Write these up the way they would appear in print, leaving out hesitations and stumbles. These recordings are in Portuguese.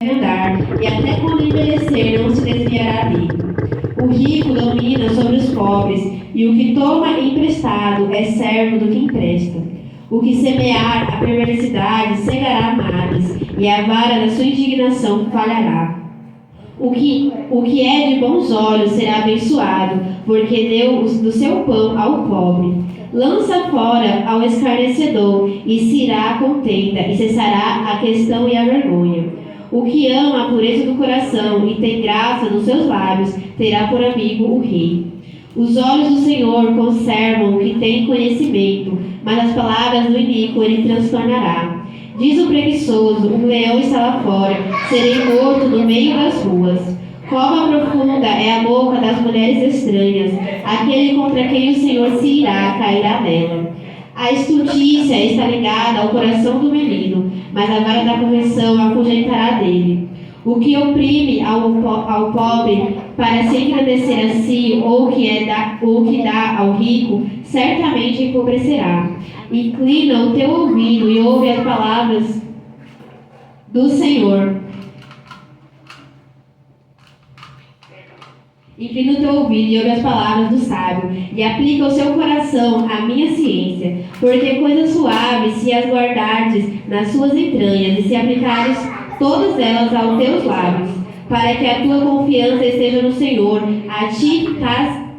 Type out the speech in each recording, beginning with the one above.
andar, e até quando envelhecer não se desviará dele. O rico domina sobre os pobres, e o que toma emprestado é servo do que empresta. O que semear a perversidade cegará males, e a vara da sua indignação falhará. O que é de bons olhos será abençoado, porque deu do seu pão ao pobre. Lança fora ao escarnecedor, e se irá a contenda, e cessará a questão e a vergonha. O que ama a pureza do coração e tem graça nos seus lábios, terá por amigo o rei. Os olhos do Senhor conservam o que tem conhecimento, mas as palavras do iníquo ele transtornará. Diz o preguiçoso, um leão está lá fora, serei morto no meio das ruas. Cova profunda é a boca das mulheres estranhas, aquele contra quem o Senhor se irá, cairá nela. A estultícia está ligada ao coração do menino, mas a vara da correção afugentará dele. O que oprime ao pobre para se engrandecer a si, ou que dá ao rico, certamente empobrecerá. Inclina o teu ouvido e ouve as palavras do Senhor. Inclina o teu ouvido e ouve as palavras do sábio, e aplica o seu coração à minha ciência, porque coisas suaves se as guardares nas suas entranhas, e se aplicares todas elas aos teus lábios, para que a tua confiança esteja no Senhor, a ti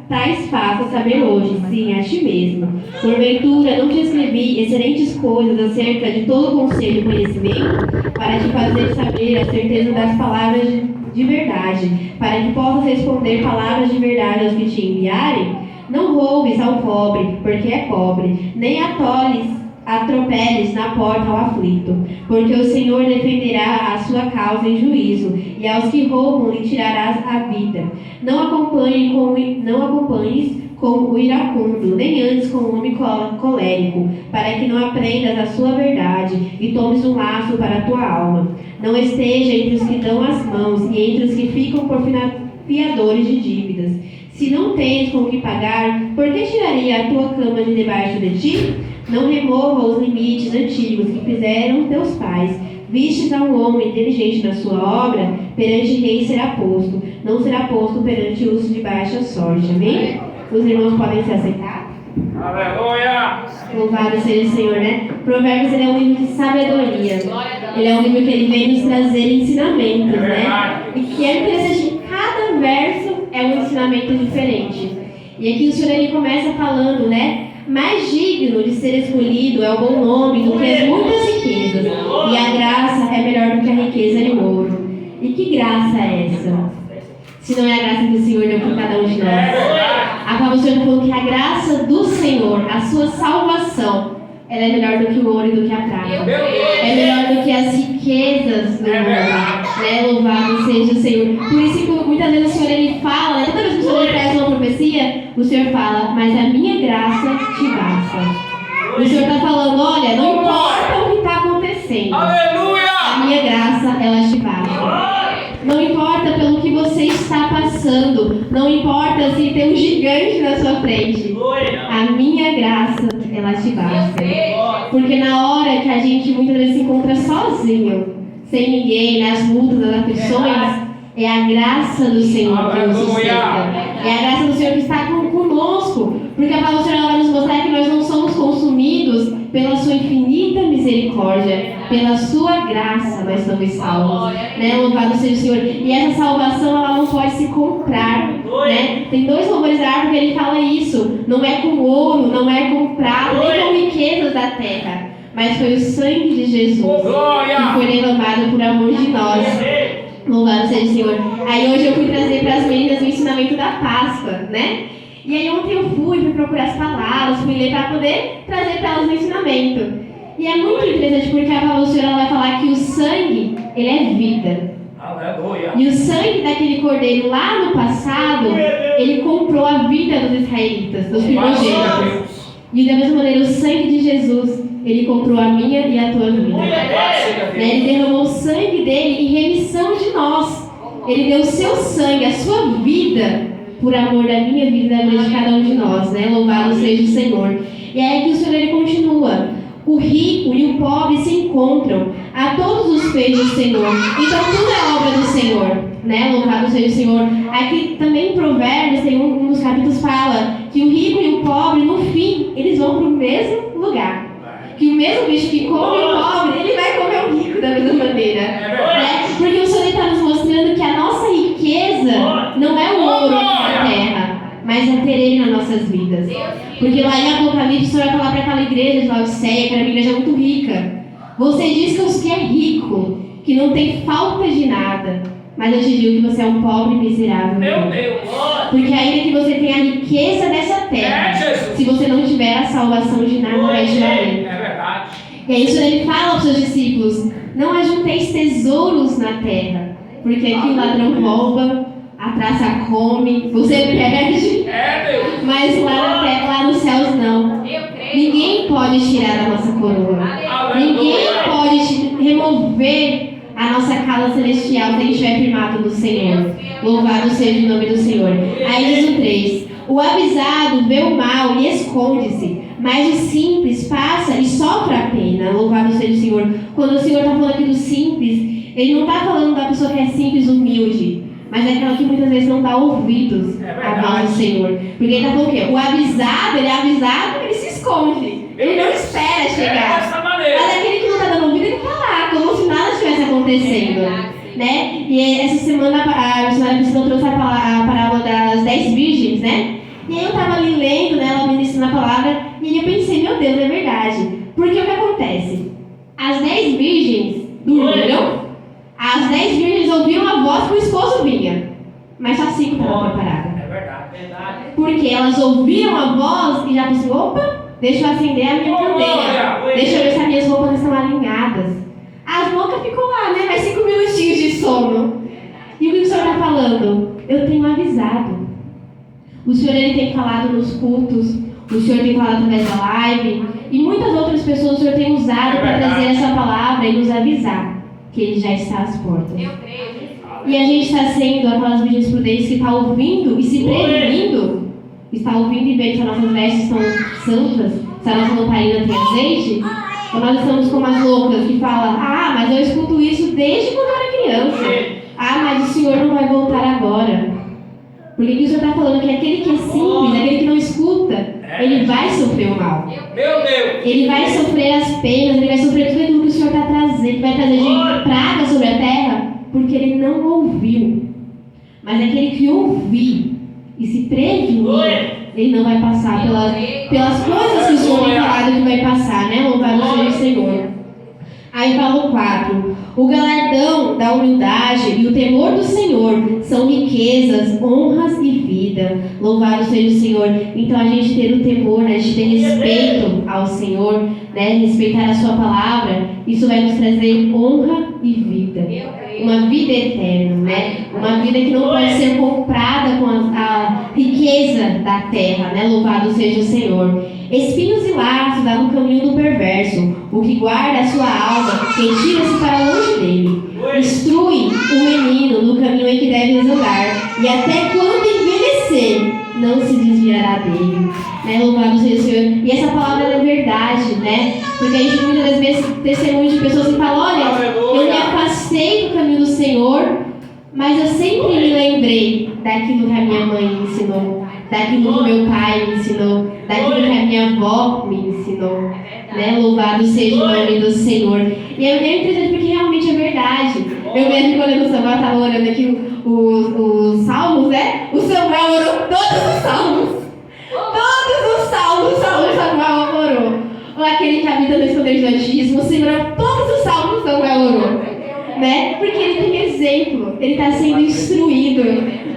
tais faças saber hoje, sim, a ti mesmo. Porventura não te escrevi excelentes coisas acerca de todo conselho e conhecimento, para te fazer saber a certeza das palavras de verdade, para que possas responder palavras de verdade aos que te enviarem? Não roubes ao pobre, porque é pobre, nem atropeles na porta ao aflito, porque o Senhor defenderá a sua causa em juízo, e aos que roubam lhe tirarás a vida. Não acompanhes com o iracundo, nem andes com o homem colérico, para que não aprendas a sua verdade e tomes um laço para a tua alma. Não esteja entre os que dão as mãos e entre os que ficam por fiadores de dívidas. Se não tens com o que pagar, por que tiraria a tua cama de debaixo de ti? Não remova os limites antigos que fizeram teus pais. Vistes a um homem inteligente na sua obra, perante rei será posto, não será posto perante os de baixa sorte. Amém? Os irmãos podem se aceitar? Aleluia! Louvado seja o Senhor, né? Provérbios ele é um livro de sabedoria. Ele é um livro que ele vem nos trazer ensinamentos, né? E que é interessante que cada verso é um ensinamento diferente. E aqui o Senhor ele começa falando, né? Mais digno de ser escolhido é o bom nome do que as muitas riquezas, e a graça é melhor do que a riqueza e o ouro. E que graça é essa? Se não é a graça que o Senhor deu para cada um de nós. A qual o Senhor falou que a graça do Senhor, a sua salvação, ela é melhor do que o ouro e do que a prata. É melhor do que as riquezas do mundo. Né? Louvado seja o Senhor. Por isso que muitas vezes o Senhor ele fala, né? Toda vez que o Senhor ele traz uma profecia, o Senhor fala, mas a minha graça te basta. O Senhor está falando, olha, não importa o que está acontecendo. Aleluia! A minha graça, ela te basta. Não importa pelo que você está passando. Não importa se tem um gigante na sua frente. A minha graça, ela te basta. Porque na hora que a gente muitas vezes se encontra sozinho, sem ninguém, nas lutas, nas aflições, é a graça do Senhor que nos sustenta. É a graça do Senhor que está conosco. Porque a palavra do Senhor ela vai nos mostrar que nós não somos consumidos pela sua infinita misericórdia, pela sua graça nós somos salvos, né? Louvado seja o Senhor. E essa salvação ela não pode se comprar, né? Tem dois louvores da árvore que ele fala isso. Não é com ouro, não é com prata, nem com riquezas da terra, mas foi o sangue de Jesus que foi derramado por amor de nós. Louvado seja o Senhor. Aí hoje eu fui trazer para as meninas o ensinamento da Páscoa, né? E aí ontem eu fui procurar as palavras, fui ler para poder trazer para elas o ensinamento. E é muito interessante porque a palavra do Senhor ela vai falar que o sangue, ele é vida. Aleluia! E o sangue daquele cordeiro lá no passado, ele comprou a vida dos israelitas, dos primogênitos. E da mesma maneira o sangue de Jesus, ele comprou a minha e a tua vida. Ele derramou o sangue dele em remissão de nós. Ele deu o seu sangue, a sua vida, por amor da minha vida e da vida de cada um de nós, né? Louvado seja o Senhor. E aí que o Senhor ele continua. O rico e o pobre se encontram, a todos os feitos do Senhor. Então tudo é obra do Senhor, né? Louvado seja o Senhor. Aqui também em Provérbios, tem um dos capítulos fala que o rico e o pobre, no fim, eles vão para o mesmo lugar. Que o mesmo bicho que come o pobre, ele vai comer o rico da mesma maneira. Né? Porque o Senhor está nos mostrando que a nossa riqueza não é o ouro aqui na terra, mas é ter Ele nas nossas vidas. Porque lá em Apocalipse, o Senhor vai falar para aquela igreja de Laodiceia, que era uma igreja muito rica. Você diz que é rico, que não tem falta de nada, mas eu te digo que você é um pobre e miserável. Meu Deus! Porque ainda que você tenha a riqueza dessa terra, se você não tiver a salvação de nada, vai te valer. É verdade. E aí o Senhor ele fala aos seus discípulos: não ajunteis tesouros na terra, porque aqui o ladrão rouba, a traça come, você perde, mas lá na terra, lá nos céus não. Ninguém pode tirar a nossa coroa. Ninguém pode remover a nossa casa celestial se a gente estiver firmado no Senhor. Louvado seja o nome do Senhor. Aí diz o 3: o avisado vê o mal e esconde-se, mas o simples passa e sofre a pena. Louvado seja o Senhor. Quando o Senhor está falando aqui do simples, Ele não está falando da pessoa que é simples, humilde, mas é aquela que muitas vezes não dá ouvidos à voz do Senhor. Porque Ele está falando o quê? O avisado, ele é avisado, ele se esconde. Ele não espera chegar. Mas aquele que não está dando ouvido, ele está lá, como se nada estivesse acontecendo. Né? E essa semana a missionária Priscila trouxe a parábola das 10 virgens, né? E aí eu estava ali lendo, né, ela ministrando a palavra, e aí eu pensei, meu Deus, é verdade. Porque o que acontece? As 10 virgens dormiram, as 10 virgens ouviram a voz que o esposo vinha, mas só 5 estavam preparadas. É verdade. Porque elas ouviram a voz e já pensaram: opa, deixa eu acender a minha candeia, deixa eu ver se as minhas roupas estão alinhadas. As loucas ficam lá, né? Mais 5 minutinhos de sono. E o que o Senhor está falando? Eu tenho avisado. O Senhor ele tem falado nos cultos, o Senhor tem falado através da live, e muitas outras pessoas o Senhor tem usado para trazer essa palavra e nos avisar que Ele já está às portas. E a gente está sendo aquelas virgens prudentes que está ouvindo e se prevenindo, está ouvindo e vendo se as nossas vestes estão santas, se a nossa lamparina tem azeite. Ou nós estamos como as loucas que falam: ah, mas eu escuto isso desde quando eu era criança. Ah, mas o Senhor não vai voltar agora. Porque o Senhor está falando que aquele que é simples, aquele que não escuta, ele vai sofrer o mal. Meu Deus! Ele vai sofrer as penas, ele vai sofrer tudo aquilo que o Senhor está trazendo, que vai trazer de praga sobre a terra, porque ele não ouviu. Mas aquele que ouvir e se prevenir, ele não vai passar pelas coisas que o Senhor tem falado que vai passar, né? Louvado seja o Senhor. Aí fala o 4: o galardão da humildade e o temor do Senhor são riquezas, honras e vida. Louvado seja o Senhor. Então a gente ter o temor, né? A gente ter respeito ao Senhor, né? Respeitar a sua palavra, isso vai nos trazer honra e vida. Uma vida eterna, né? Uma vida que não pode ser comprada com a riqueza da terra, né? Louvado seja o Senhor. Espinhos e laços dá no caminho do perverso, o que guarda a sua alma, retira-se para longe dele. Instrui o menino no caminho em que deve andar, e até quando envelhecer, não se desviará dele. Né? Louvado seja o Senhor. E essa palavra é verdade, né? Porque a gente muitas vezes testemunha de pessoas que falam: olha, eu me afastei do caminho do Senhor, mas eu sempre me lembrei daquilo que a minha mãe me ensinou, daquilo que meu pai me ensinou, daquilo que a minha avó me ensinou. Né? Louvado seja o nome do Senhor. E é interessante porque realmente é verdade. Eu mesmo, quando o Samuel estava orando aqui os salmos, né? O Samuel orou todos os salmos. Todos os salmos, Samuel orou. Ou aquele que habita no esconderijo do Altíssimo, o Senhor, todos os salmos Samuel orou. Né? Porque ele tem exemplo, ele está sendo instruído,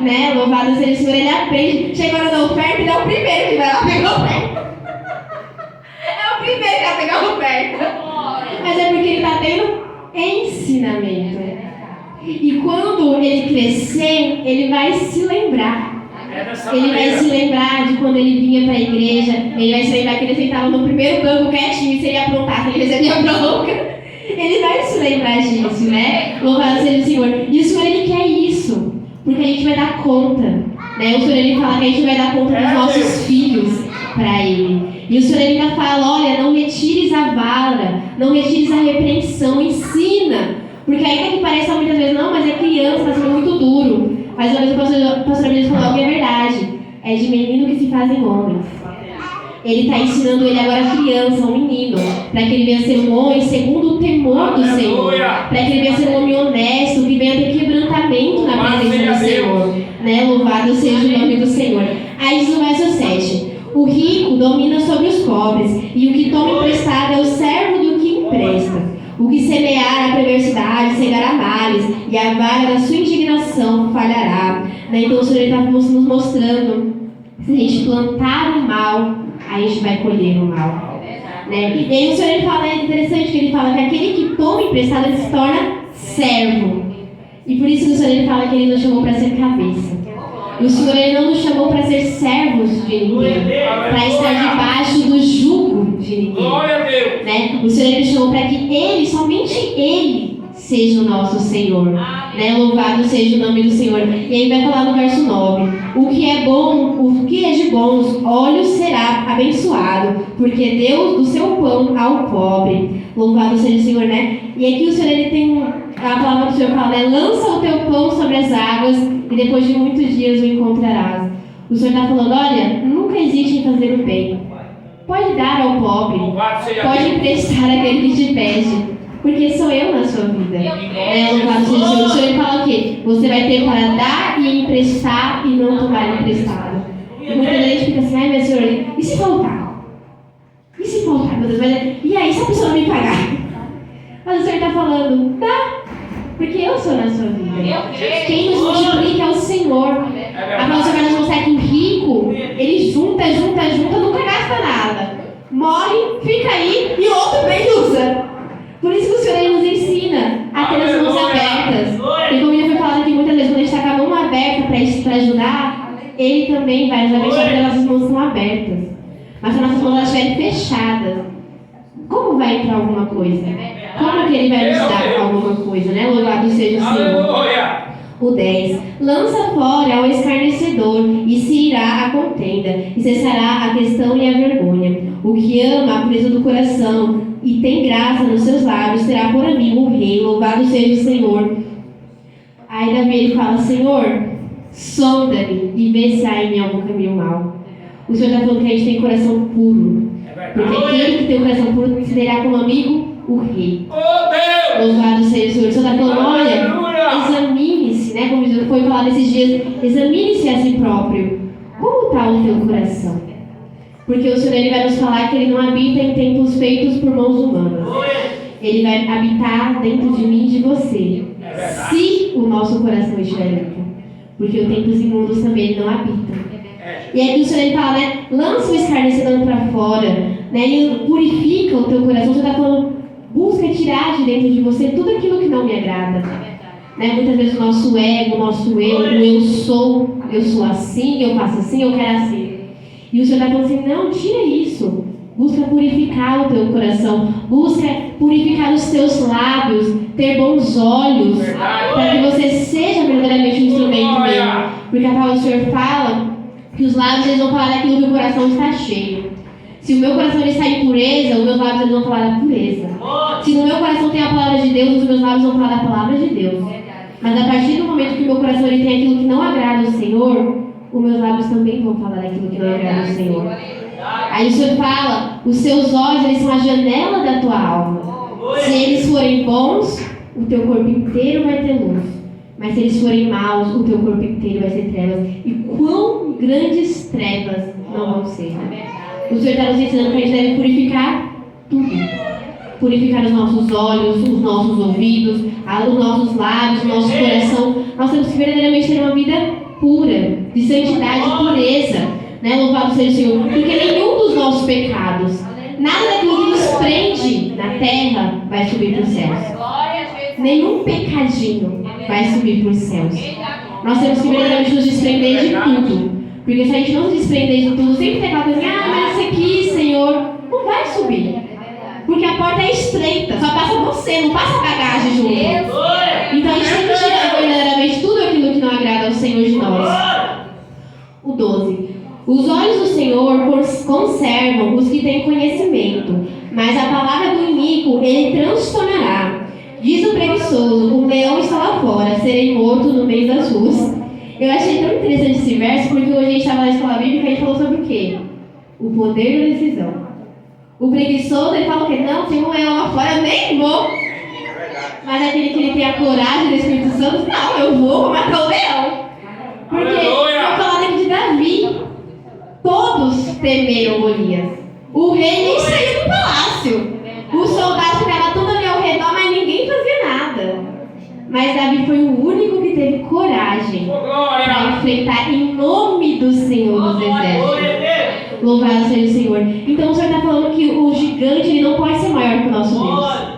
né? Louvado seja o Senhor, ele aprende. Chegou na oferta, ele é o primeiro que vai lá pegar a oferta. É o primeiro que vai pegar a oferta. Mas é porque ele está tendo ensinamento. E quando ele crescer, ele vai se lembrar. Ele vai se lembrar de quando ele vinha para a igreja. Ele vai se lembrar que ele sentava no primeiro banco quietinho e se ele aprontasse, ele recebia bronca. Ele vai se lembrar disso, né? Louvado seja o Senhor. E o Senhor, Ele quer isso, porque a gente vai dar conta, né? O Senhor, Ele fala que a gente vai dar conta dos nossos filhos para Ele. E o Senhor ainda fala, olha, não retires a vara, não retires a repreensão, ensina. Porque ainda que pareça muitas vezes, não, mas é criança, está sendo muito duro. Mas uma vez o pastor Abílio falou algo que é verdade. É de menino que se fazem homens. Ele está ensinando ele agora criança, um menino, para que ele venha ser um homem segundo o temor do Senhor. Para que ele venha ser um homem honesto, que venha ter quebrantamento na presença do Senhor. Né? Louvado seja o nome do Senhor. Aí diz o verso 7. O rico domina sobre os pobres, e o que toma emprestado é o servo do que empresta. O que semear a perversidade cegará males, e a vara da sua indignação falhará. Né? Então o Senhor está nos mostrando, se a gente plantar o mal, a gente vai colher o mal. Né? E aí o Senhor ele fala, é interessante que ele fala que aquele que toma emprestado ele se torna servo. E por isso que o Senhor ele fala que ele nos chamou para ser cabeça. E o Senhor ele não nos chamou para ser servos de ninguém, para estar debaixo do jugo de ninguém. Né? O Senhor ele chamou para que Ele, somente Ele, seja o nosso Senhor. Né? Louvado seja o nome do Senhor. E aí vai falar no verso 9. O que é bom, o que é de bons olhos será abençoado, porque deu do seu pão ao pobre. Louvado seja o Senhor, né? E aqui o Senhor ele tem a palavra do Senhor fala, né? Lança o teu pão sobre as águas e depois de muitos dias o encontrarás. O Senhor está falando, olha, nunca hesite em fazer o bem. Pode dar ao pobre, pode emprestar àquele que te pede, porque sou eu na sua vida. Louvado seja o Senhor. O Senhor ele fala o quê? Você vai ter para dar e emprestar e não tomar emprestado. E muita gente fica assim, ai meu Senhor, e se faltar? E se faltar, meu Deus? E aí, se a pessoa não me pagar? Mas o Senhor está falando, tá? Porque eu sou na sua vida. Quem nos multiplica é o Senhor. A palavra vai nos mostrar que o rico, ele junta, nunca gasta nada. Morre, fica aí e outro bem usa. Por isso que o Senhor ele nos ensina a ter as mãos abertas. E como já foi falado aqui muitas vezes, quando a gente está com a mão aberta para ajudar, Ele também vai nos abençoar porque as nossas mãos são abertas. Mas se as nossas mãos estiverem fechadas, como vai entrar alguma coisa? Como que Ele vai nos dar alguma coisa, né? Louvado seja o Senhor. O 10. Lança fora ao escarnecedor, e se irá a contenda, e cessará a questão e a vergonha. O que ama a pureza do coração e tem graça nos seus lábios, terá por amigo o rei. Louvado seja o Senhor. Aí Davi ele fala, Senhor, sonda-me e vê se há em mim algum caminho mau. O Senhor está falando que a gente tem coração puro. Porque aquele que tem o coração puro se terá como amigo o rei. Louvado seja o Senhor. O Senhor está falando, olha, examine-se, né? Como foi falado esses dias, examine-se a si próprio. Como está o teu coração? Porque o Senhor ele vai nos falar que Ele não habita em templos feitos por mãos humanas. Ele vai habitar dentro de mim e de você. Se o nosso coração estiver limpo. Porque os templos imundos também Ele não habita. E aí o Senhor ele fala, né? Lança o escarnecedor para fora, né? E purifica o teu coração. Você está falando, busca tirar de dentro de você tudo aquilo que não me agrada. Né? Muitas vezes o nosso ego, o nosso eu sou assim, eu faço assim, eu quero assim. E o Senhor está falando assim, não, tira isso. Busca purificar o teu coração. Busca purificar os teus lábios. Ter bons olhos. Para que você seja verdadeiramente um instrumento meu. Porque a palavra do Senhor fala que os lábios eles vão falar daquilo que o coração está cheio. Se o meu coração ele está em pureza, os meus lábios eles vão falar da pureza. Se no meu coração tem a palavra de Deus, os meus lábios vão falar da palavra de Deus. Mas a partir do momento que o meu coração ele tem aquilo que não agrada ao Senhor, os meus lábios também vão falar daquilo que não agrada ao Senhor. Aí o Senhor fala, os seus olhos eles são a janela da tua alma. Se eles forem bons, o teu corpo inteiro vai ter luz. Mas se eles forem maus, o teu corpo inteiro vai ser trevas. E quão grandes trevas não vão ser. O Senhor está nos ensinando que a gente deve purificar tudo. Purificar os nossos olhos, os nossos ouvidos, os nossos lábios, o nosso coração. Nós temos que verdadeiramente ter uma vida pura, de santidade e pureza. Né? Louvado seja o Senhor. Porque nenhum dos nossos pecados, nada daquilo que nos prende na terra vai subir para os céus. Nenhum pecadinho vai subir para os céus. Nós temos que verdadeiramente nos desprender de tudo. Porque se a gente não se desprender de tudo, sempre tem aquela coisa, mas isso aqui, Senhor, não vai subir. Porque a porta é estreita, só passa você, não passa bagagem junto. Então a gente tem que tirar verdadeiramente tudo aquilo que não agrada ao Senhor de nós. O 12. O Os olhos do Senhor conservam os que têm conhecimento, mas a palavra do iníquo ele transtornará. Diz o preguiçoso: o leão está lá fora, serei morto no meio das ruas. Eu achei tão interessante esse verso, porque hoje a gente estava na escola bíblica e a gente falou sobre o quê? O poder da decisão. O preguiçoso, ele fala o quê? Não, tem um leão lá fora, eu nem vou. Mas aquele que ele tem a coragem do Espírito Santo, não, eu vou matar o leão. Porque, vou falar dentro de Davi, todos temeram Golias. O rei nem saiu do palácio. Os soldados ficavam todos ali ao redor, mas ninguém fazia nada. Mas Davi foi o único que teve coragem para enfrentar em nome do Senhor dos Exércitos. Louvado seja o Senhor. Então o Senhor está falando que o gigante ele não pode ser maior que o nosso Deus.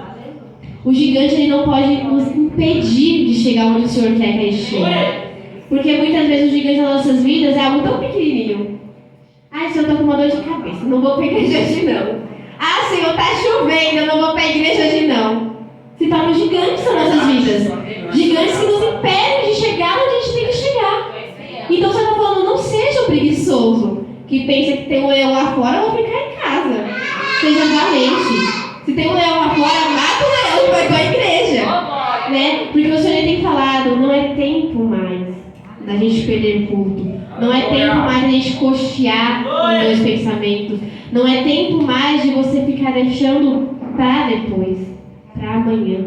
O gigante ele não pode nos impedir de chegar onde o Senhor quer que a gente chegue. Porque muitas vezes o gigante das nossas vidas é algo tão pequenininho. Ai, Senhor, eu estou com uma dor de cabeça, não vou para a igreja hoje não. Ah, Senhor, está chovendo, eu não vou para a igreja hoje não. Se tornam gigantes nas nossas vidas. Gigantes que nos impedem de chegar onde a gente tem que chegar. Então você está falando, não seja o preguiçoso que pensa que tem um leão lá fora, eu vou ficar em casa. Seja valente. Se tem um leão lá fora, mata o leão e vai para a igreja. Né? Porque o Senhor tem falado, não é tempo mais da gente perder culto. Não é tempo mais da gente cochear os meus pensamentos. Não é tempo mais de você ficar deixando para depois, para amanhã.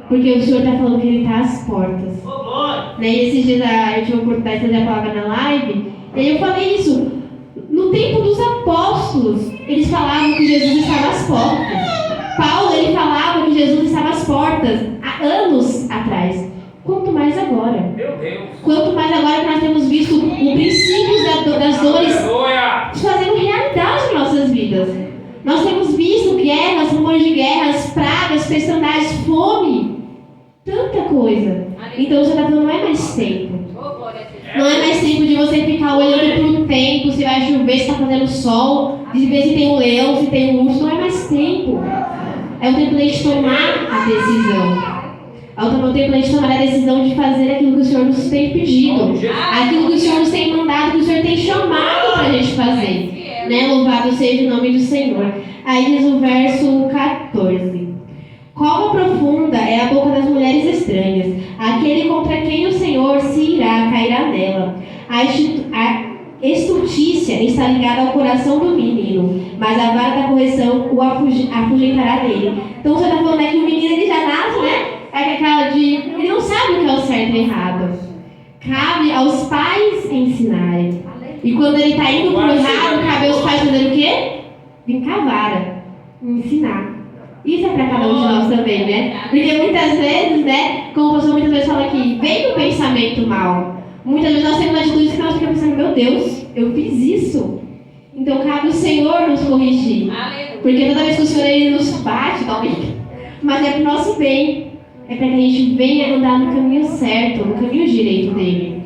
Porque o Senhor está falando que Ele está às portas. Né? E esses dias eu tive a oportunidade de fazer a palavra na live, e eu falei isso. No tempo dos apóstolos, eles falavam que Jesus estava às portas. Paulo, ele falava que Jesus estava às portas há anos atrás. Quanto mais agora. Meu Deus. Quanto mais agora que nós temos visto o princípio das dores fazendo realidade em nossas vidas. Nós temos visto guerras, rumores de guerras, pragas, pestandades, fome. Tanta coisa. Então você está falando, não é mais tempo. Não é mais tempo de você ficar olhando para o tempo, se vai chover, se está fazendo sol, de ver se tem um leão, se tem um urso. Não é mais tempo. É o tempo de a gente tomar a decisão. É o tempo de a gente tomar a decisão de fazer aquilo que o Senhor nos tem pedido. Aquilo que o Senhor nos tem mandado, que o Senhor tem chamado para a gente fazer. Né? Louvado seja o nome do Senhor. Aí diz o verso 14. Cova profunda é a boca das mulheres estranhas. Aquele contra quem o Senhor se irá, cairá nela. A estultícia está ligada ao coração do menino, mas a vara da correção o afugentará dele. Então você está falando que o menino ele já nasce, né? É aquela de... Ele não sabe o que é o certo e errado. Cabe aos pais ensinarem. E quando ele está indo para o errado, cabe aos pais fazer o quê? Vincar a vara. Ensinar. Isso é para cada um de nós também, né? Porque muitas vezes, né? Como o pastor muitas vezes fala aqui, vem o pensamento mal. Muitas vezes nós temos atitudes que nós ficamos pensando, meu Deus, eu fiz isso. Então cabe o Senhor nos corrigir. Porque toda vez que o Senhor ele nos bate, mas é para o nosso bem. É para que a gente venha andar no caminho certo, no caminho direito dele.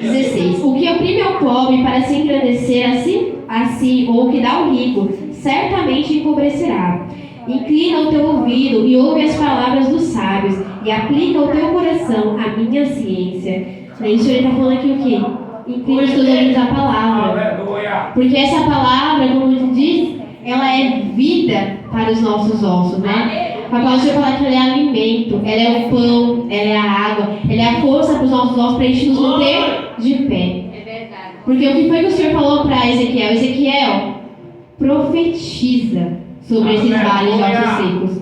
16. O que oprime ao pobre para se engrandecer assim, ou o que dá ao rico, certamente empobrecerá. Inclina o teu ouvido e ouve as palavras dos sábios, e aplica o teu coração à minha ciência. E o Senhor está falando aqui o quê? Inclina os teus ouvidos à palavra. Porque essa palavra, como ele diz, ela é vida para os nossos ossos, né? A palavra do Senhor fala que ela é alimento, ela é o pão, ela é a água, ela é a força para os nossos ossos, para a gente nos manter de pé. É verdade. Porque o que foi que o Senhor falou para Ezequiel? Ezequiel, profetiza sobre esses vales de ossos secos.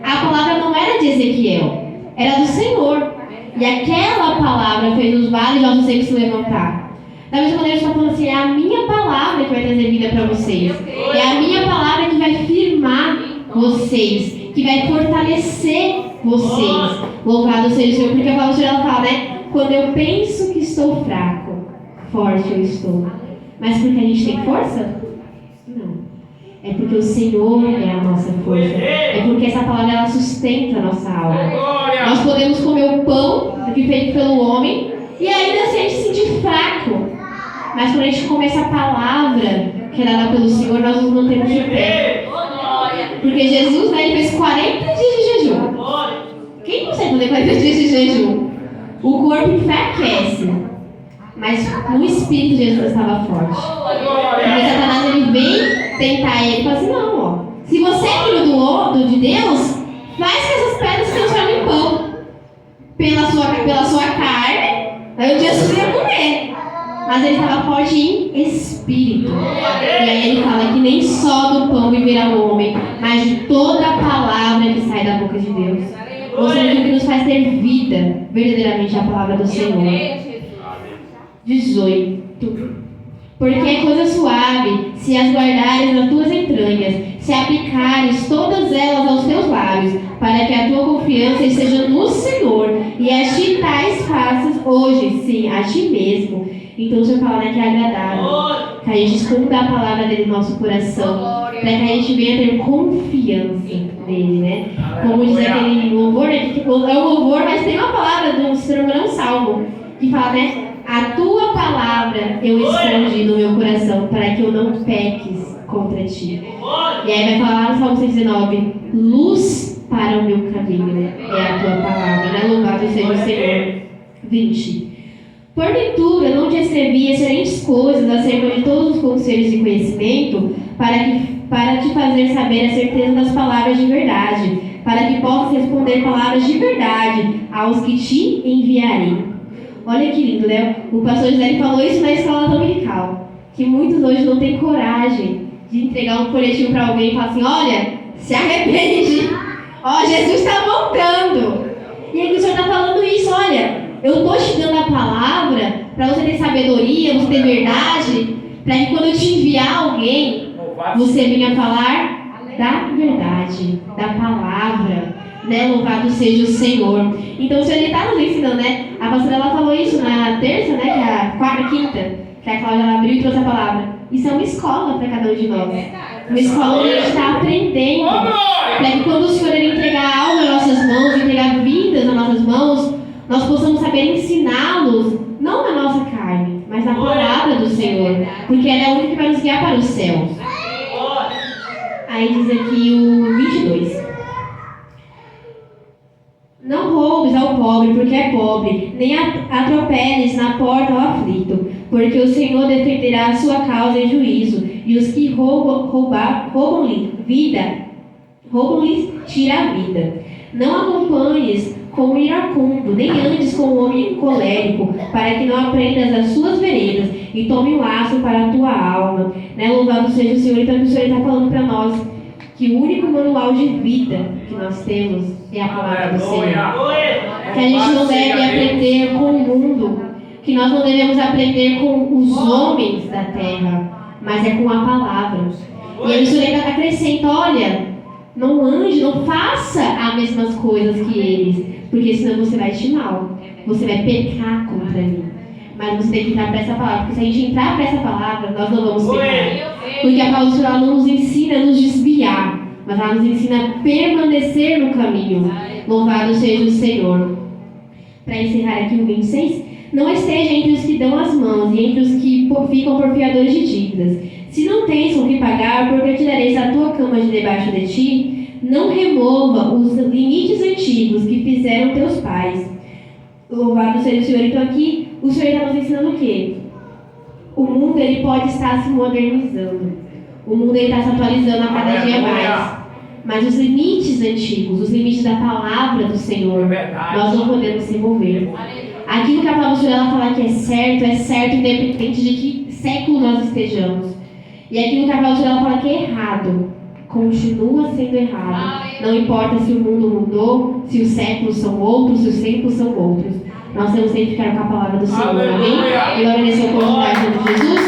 A palavra não era de Ezequiel, era do Senhor. E aquela palavra fez os vales de ossos secos se levantar. Da mesma maneira, está falando assim, é a minha palavra que vai trazer vida para vocês. É a minha palavra que vai firmar vocês, que vai fortalecer vocês. Louvado seja o Senhor, porque a palavra do Senhor ela fala, né? Quando eu penso que estou fraco, forte eu estou. Mas porque a gente tem força? Não. É porque o Senhor é a nossa força. É porque essa palavra ela sustenta a nossa alma. Nós podemos comer o pão que feito pelo homem e ainda assim a gente se sentir fraco. Mas quando a gente come essa palavra que é dada pelo Senhor, nós nos mantemos de pé. Porque Jesus, né, ele fez 40 dias de jejum. Quem consegue fazer 40 dias de jejum? O corpo enfraquece. Mas no Espírito Jesus estava forte. Porque Satanás ele vem tentar ele e fala assim, não, ó. Se você é filho de Deus, faz que essas pedras se transformem em pão. Pela sua carne, aí um dia você ia comer. Mas ele estava forte em espírito. E aí ele fala que nem só do pão viverá o homem, mas de toda a palavra que sai da boca de Deus. Ou seja, o que nos faz ter vida, verdadeiramente a palavra do Senhor. 18. Porque é coisa suave se as guardares nas tuas entranhas, se aplicares todas elas aos teus lábios, para que a tua confiança esteja no Senhor, e a ti tais faças hoje, sim, a ti mesmo. Então o Senhor fala, né, que é agradável, que a gente escuta a palavra dele no nosso coração, para que a gente venha ter confiança nele, né? Como diz aquele louvor, né, que é um louvor, mas tem uma palavra do Senhor, um salmo, que fala, né? A tua palavra eu escondi no meu coração para que eu não peques contra ti. E aí vai falar lá no Salmo 119, luz para o meu caminho é a tua palavra, né? Louvado seja o Senhor. 20. Porventura não te escrevi excelentes coisas acerca de todos os conselhos de conhecimento para te fazer saber a certeza das palavras de verdade, para que possas responder palavras de verdade aos que te enviarei. Olha que lindo, né? O pastor José falou isso na escola dominical, que muitos hoje não têm coragem de entregar um folhetinho para alguém e falar assim, olha, se arrepende, ó, Jesus está voltando. E aí o Senhor está falando isso, olha, eu estou te dando a palavra para você ter sabedoria, você ter verdade, para que quando eu te enviar alguém, você venha falar da verdade, da palavra. Né? Louvado seja o Senhor. Então o Senhor está nos ensinando, né? A pastora ela falou isso na terça, né? Que é a quarta, quinta, que a Cláudia ela abriu e trouxe a palavra. Isso é uma escola para cada um de nós. Uma escola onde a gente está aprendendo. Para que quando o Senhor ele entregar algo nas nossas mãos, entregar vidas nas nossas mãos, nós possamos saber ensiná-los, não na nossa carne, mas na palavra do Senhor. Porque ela é a única que vai nos guiar para os céus. Aí diz aqui o 22. Não roubes ao pobre, porque é pobre, nem atropeles na porta ao aflito, porque o Senhor defenderá a sua causa em juízo, e os que roubam-lhe tira a vida. Não acompanhes com o iracundo, nem andes com o homem colérico, para que não aprendas as suas veredas, e tome um laço para a tua alma. Né? Louvado seja o Senhor. Então o Senhor está falando para nós que o único manual de vida que nós temos é a palavra do Senhor. Que a gente não deve aprender com o mundo, que nós não devemos aprender com os homens da terra, mas é com a palavra. E aí o Senhor ainda acrescenta, olha, não ande, não faça as mesmas coisas que eles, porque senão você vai te mal, você vai pecar contra mim. Mas você tem que entrar para essa palavra, porque se a gente entrar para essa palavra, nós não vamos pecar. Porque a palavra do Senhor não nos ensina a nos desviar, mas ela nos ensina a permanecer no caminho. Louvado seja o Senhor. Para encerrar aqui o 26, não esteja entre os que dão as mãos e entre os que ficam por fiadores de dívidas. Se não tens com que pagar, porque tirareis a tua cama de debaixo de ti, não remova os limites antigos que fizeram teus pais. Louvado seja o Senhor. Então aqui, o Senhor está nos ensinando o quê? O mundo ele pode estar se modernizando. O mundo está se atualizando a cada dia mais. Mas os limites antigos, os limites da palavra do Senhor, nós não podemos se mover. Aquilo que a palavra do Senhor ela fala que é certo independente de que século nós estejamos. E aquilo que a palavra do Senhor ela fala que é errado, continua sendo errado. Não importa se o mundo mudou, se os séculos são outros, se os tempos são outros. Nós temos que ficar com a palavra do Senhor. Amém? E agradecer a oportunidade de Jesus.